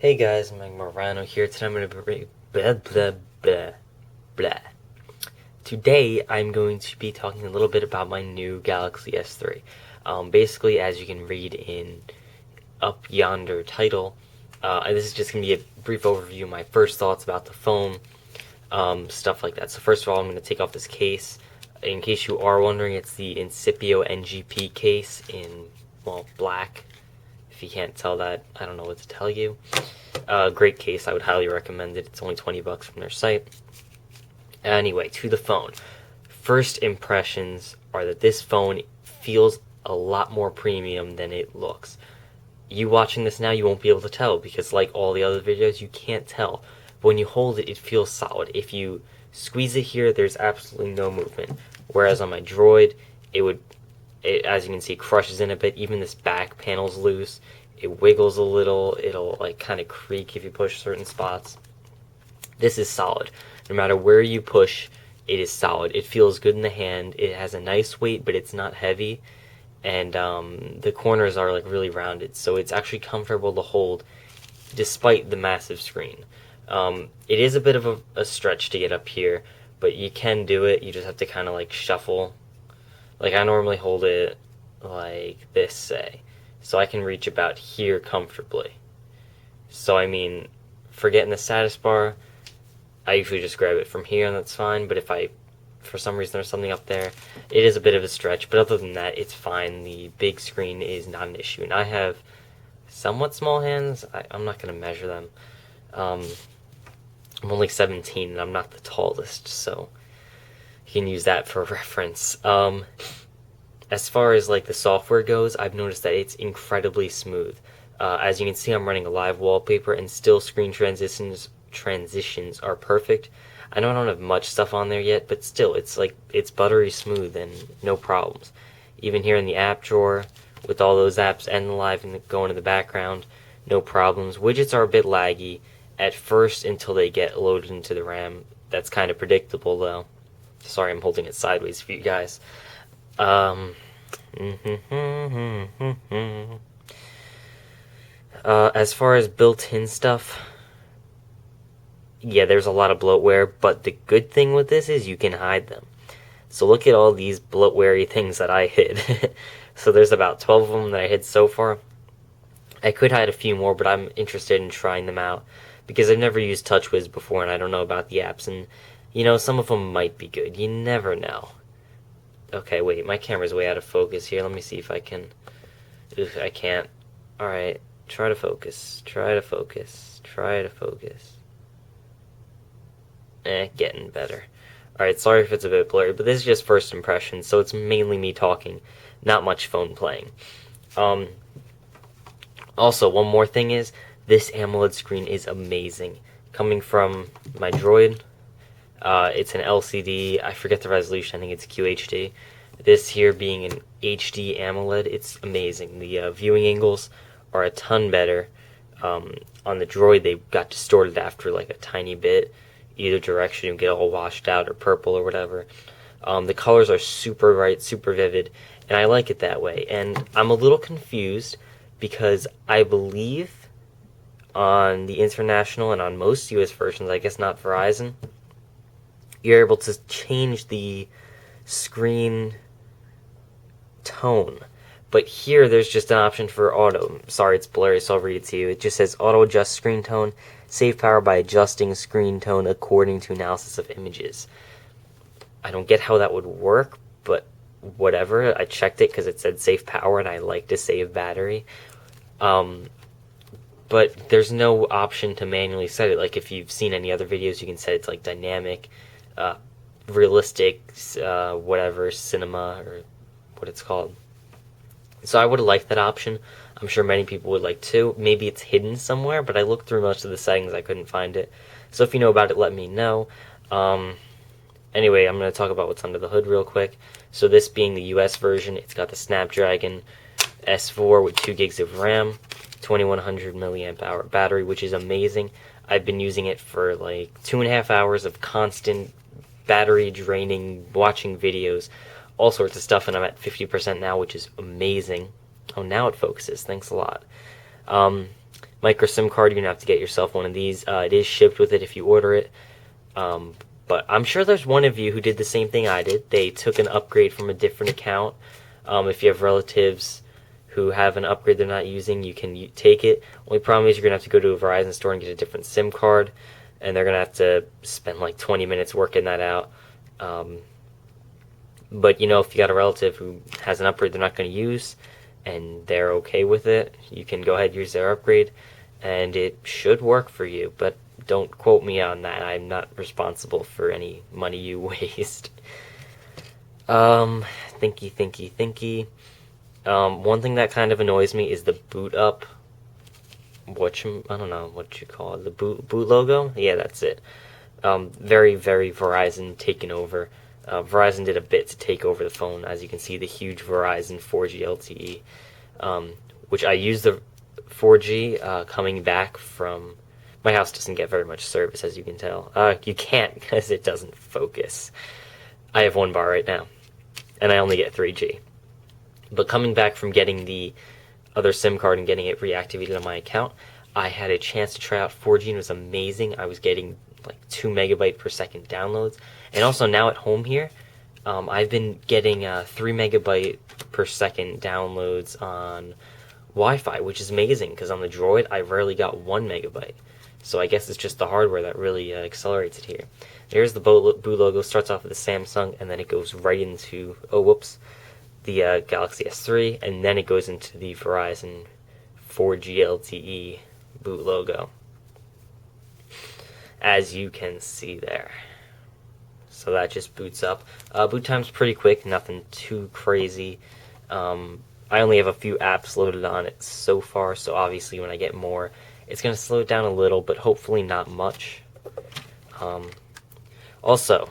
Hey guys, Mike Morano here. Today I'm going to be blah blah blah blah. Today I'm going to be talking a little bit about my new Galaxy S3. Basically, as you can read in up yonder title, this is just going to be a brief overview of my first thoughts about the phone, stuff like that. So first of all, I'm going to take off this case. In case you are wondering, it's the Incipio NGP case in, well, black. If you can't tell that, I don't know what to tell you. Great case, I would highly recommend it. It's only 20 bucks from their site. Anyway, to the phone. First impressions are that this phone feels a lot more premium than it looks. You watching this now, you won't be able to tell because like all the other videos, you can't tell. But when you hold it, it feels solid. If you squeeze it here, there's absolutely no movement. Whereas on my Droid, it, as you can see, crushes in a bit. Even this back panel's loose. It wiggles a little. It'll like kind of creak if you push certain spots. This is solid. No matter where you push, it is solid. It feels good in the hand. It has a nice weight, but it's not heavy. And the corners are like really rounded, so it's actually comfortable to hold despite the massive screen. It is a bit of a stretch to get up here, but you can do it. You just have to kind of like shuffle. Like I normally hold it like this, say. So I can reach about here comfortably. So I mean, for getting the status bar, I usually just grab it from here and that's fine. But if for some reason there's something up there, it is a bit of a stretch. But other than that, it's fine. The big screen is not an issue. And I have somewhat small hands. I'm not going to measure them. I'm only 17 and I'm not the tallest, so you can use that for reference. As far as like the software goes, I've noticed that it's incredibly smooth. As you can see, I'm running a live wallpaper and still screen transitions are perfect. I know I don't have much stuff on there yet, but still, it's buttery smooth and no problems. Even here in the app drawer, with all those apps and the live and going in the background, no problems. Widgets are a bit laggy at first until they get loaded into the RAM. That's kind of predictable though. Sorry, I'm holding it sideways for you guys. As far as built-in stuff, yeah, there's a lot of bloatware, but the good thing with this is you can hide them. So look at all these bloatware-y things that I hid. So there's about 12 of them that I hid so far. I could hide a few more, but I'm interested in trying them out because I've never used TouchWiz before and I don't know about the apps, and you know, some of them might be good. You never know. Okay, wait, my camera's way out of focus here. Let me see if I can. Ugh, I can't. Alright, try to focus. Try to focus. Try to focus. Getting better. Alright, sorry if it's a bit blurry, but this is just first impressions, so it's mainly me talking, not much phone playing. Also, one more thing is, this AMOLED screen is amazing. Coming from my Droid, it's an LCD, I forget the resolution, I think it's QHD. This here being an HD AMOLED, it's amazing. The viewing angles are a ton better. On the Droid, they got distorted after like a tiny bit. Either direction, you get all washed out or purple or whatever. The colors are super bright, super vivid, and I like it that way. And I'm a little confused because I believe on the international and on most US versions, I guess not Verizon, you're able to change the screen tone. But here, there's just an option for auto. Sorry, it's blurry, so I'll read it to you. It just says auto adjust screen tone, save power by adjusting screen tone according to analysis of images. I don't get how that would work, but whatever. I checked it because it said save power, and I like to save battery. But there's no option to manually set it. Like if you've seen any other videos, you can set it to like dynamic, realistic, whatever, cinema, or what it's called. So I would have liked that option. I'm sure many people would like too. Maybe it's hidden somewhere, but I looked through most of the settings, I couldn't find it. So if you know about it, let me know. Anyway, I'm going to talk about what's under the hood real quick. So this being the US version, it's got the Snapdragon S4 with 2 gigs of RAM, 2100 milliamp hour battery, which is amazing. I've been using it for like 2.5 hours of constant battery draining, watching videos, all sorts of stuff, and I'm at 50% now, which is amazing. Oh, now it focuses. Thanks a lot. micro SIM card, you're gonna have to get yourself one of these. It is shipped with it if you order it. But I'm sure there's one of you who did the same thing I did. They took an upgrade from a different account. If you have relatives who have an upgrade they're not using, you can take it. Only problem is you're going to have to go to a Verizon store and get a different SIM card, and they're going to have to spend like 20 minutes working that out. But, if you got a relative who has an upgrade they're not going to use, and they're okay with it, you can go ahead and use their upgrade, and it should work for you. But don't quote me on that. I'm not responsible for any money you waste. Thinky. One thing that kind of annoys me is the boot up. I don't know what you call it. The boot logo? Yeah, that's it. Very, very Verizon taken over. Verizon did a bit to take over the phone. As you can see, the huge Verizon 4G LTE, which I use the 4G coming back from. My house doesn't get very much service, as you can tell. You can't because it doesn't focus. I have one bar right now, and I only get 3G. But coming back from getting the other SIM card and getting it reactivated on my account, I had a chance to try out 4G, and it was amazing. I was getting like 2 megabyte per second downloads. And also now at home here, I've been getting 3 megabyte per second downloads on Wi-Fi, which is amazing because on the Droid, I rarely got 1 megabyte. So I guess it's just the hardware that really accelerates it here. There's the boot logo. Starts off with the Samsung, and then it goes right into, the Galaxy S3, and then it goes into the Verizon 4G LTE boot logo, as you can see there. So that just boots up. Boot time's pretty quick, nothing too crazy. I only have a few apps loaded on it so far, so obviously when I get more, it's going to slow it down a little, but hopefully not much. Also,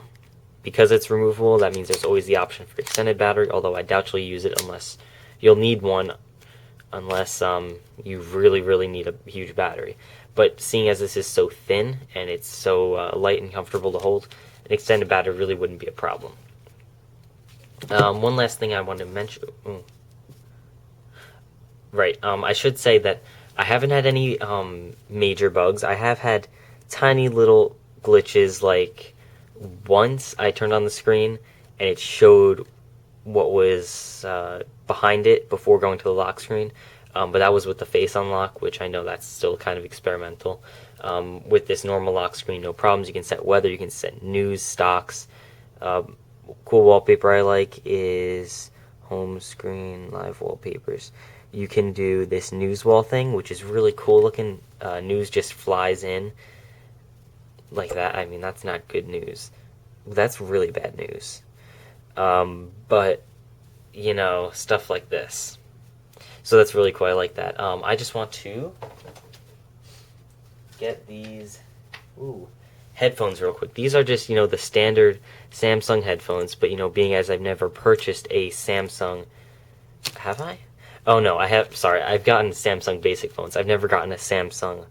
because it's removable, that means there's always the option for extended battery, although I doubt you'll use it unless you'll need one, unless you really, really need a huge battery. But seeing as this is so thin and it's so light and comfortable to hold, an extended battery really wouldn't be a problem. One last thing I want to mention. Right, I should say that I haven't had any major bugs. I have had tiny little glitches, like once I turned on the screen and it showed what was behind it before going to the lock screen, but that was with the face unlock, which I know that's still kind of experimental. With this normal lock screen, no problems. You can set weather, you can set news, stocks. Cool wallpaper I like is home screen, live wallpapers. You can do this news wall thing, which is really cool looking. News just flies in like that. I mean, that's not good news. That's really bad news. But, stuff like this. So that's really cool. I like that. I just want to get these headphones real quick. These are just, the standard Samsung headphones, but, being as I've never purchased a Samsung... Have I? Oh, no, I have... Sorry, I've gotten Samsung basic phones. I've never gotten a Samsung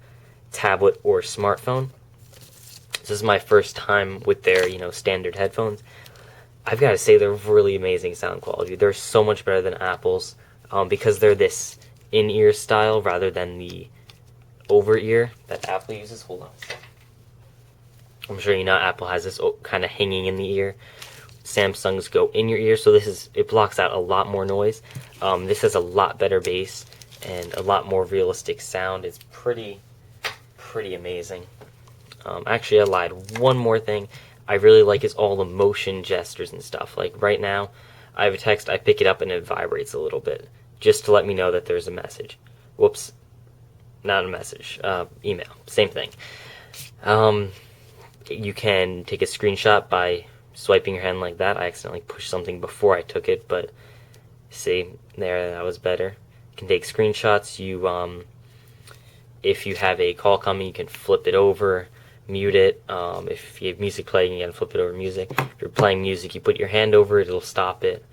tablet or smartphone. This is my first time with their, standard headphones. I've got to say they're really amazing sound quality. They're so much better than Apple's because they're this in-ear style rather than the over-ear that Apple uses. Hold on a second. I'm sure Apple has this kind of hanging in the ear. Samsung's go in your ear, so it blocks out a lot more noise. This has a lot better bass and a lot more realistic sound. It's pretty amazing. Actually, I lied. One more thing I really like is all the motion gestures and stuff. Like right now, I have a text, I pick it up and it vibrates a little bit, just to let me know that there's a message. Whoops. Not a message. Email. Same thing. You can take a screenshot by swiping your hand like that. I accidentally pushed something before I took it, but see, there, that was better. You can take screenshots. If you have a call coming, you can flip it over, mute it. If you have music playing, you can flip it over music. If you're playing music, you put your hand over it, it'll stop it.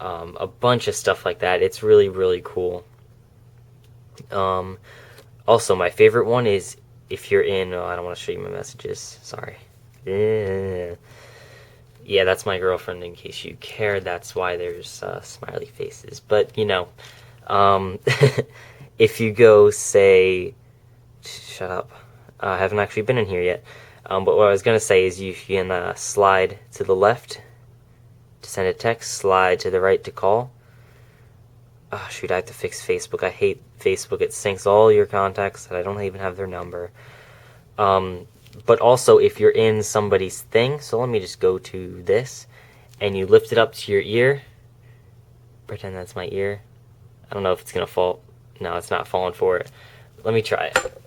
A bunch of stuff like that. It's really, really cool. Also, my favorite one is if you're in... Oh, I don't want to show you my messages. Sorry. Yeah, that's my girlfriend, in case you care. That's why there's smiley faces. But, if you go, say, shut up. I haven't actually been in here yet. But what I was going to say is you can slide to the left to send a text, slide to the right to call. Oh, shoot, I have to fix Facebook. I hate Facebook. It syncs all your contacts, and I don't even have their number. But also, if you're in somebody's thing, so let me just go to this, and you lift it up to your ear. Pretend that's my ear. I don't know if it's going to fall. No, it's not falling for it. Let me try it.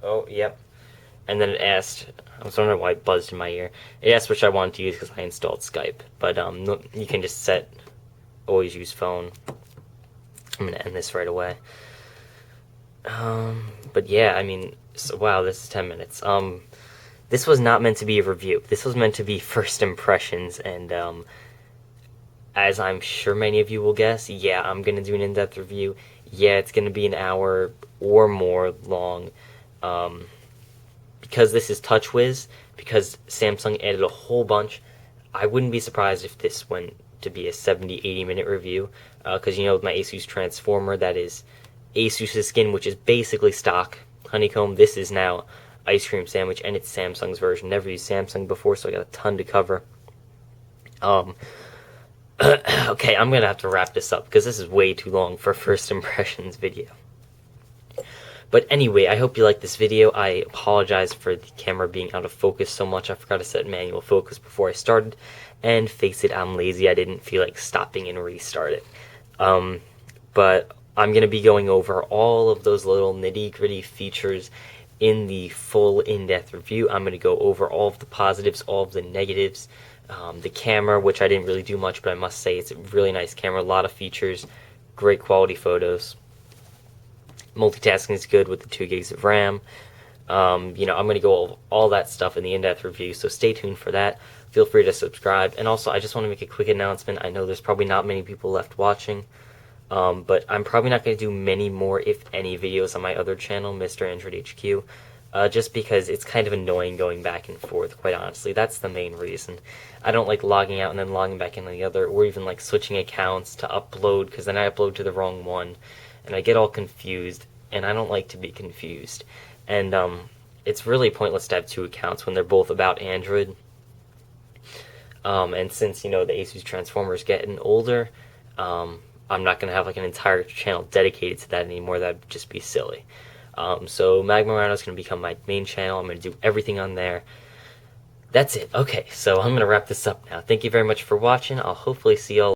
Oh, yep. And then it asked, I was wondering why it buzzed in my ear. It asked which I wanted to use because I installed Skype. But you can just set always use phone. I'm going to end this right away. But yeah, I mean, so, wow, this is 10 minutes. This was not meant to be a review. This was meant to be first impressions, and as I'm sure many of you will guess, yeah, I'm going to do an in-depth review. Yeah, it's going to be an hour or more long. Because this is TouchWiz, because Samsung added a whole bunch, I wouldn't be surprised if this went to be a 70-80 minute review. Because you know, with my Asus Transformer, that is Asus's skin, which is basically stock honeycomb. This is now ice cream sandwich, and it's Samsung's version. Never used Samsung before, so I got a ton to cover. Okay, I'm gonna have to wrap this up because this is way too long for a first impressions video. But anyway, I hope you liked this video. I apologize for the camera being out of focus so much. I forgot to set manual focus before I started. And face it, I'm lazy. I didn't feel like stopping and restart it. But I'm going to be going over all of those little nitty-gritty features in the full in-depth review. I'm going to go over all of the positives, all of the negatives. The camera, which I didn't really do much, but I must say it's a really nice camera. A lot of features, great quality photos. Multitasking is good with the 2 gigs of RAM. I'm going to go over all that stuff in the in-depth review, so stay tuned for that. Feel free to subscribe. And also, I just want to make a quick announcement. I know there's probably not many people left watching, but I'm probably not going to do many more, if any, videos on my other channel, Mr. Android HQ, just because it's kind of annoying going back and forth, quite honestly. That's the main reason. I don't like logging out and then logging back in on the other, or even like switching accounts to upload, because then I upload to the wrong one, and I get all confused, and I don't like to be confused. And it's really pointless to have 2 accounts when they're both about Android. And since, the Asus Transformer is getting older, I'm not going to have like an entire channel dedicated to that anymore. That would just be silly. So Magma Rhino is going to become my main channel. I'm going to do everything on there. That's it. Okay, so I'm going to wrap this up now. Thank you very much for watching. I'll hopefully see y'all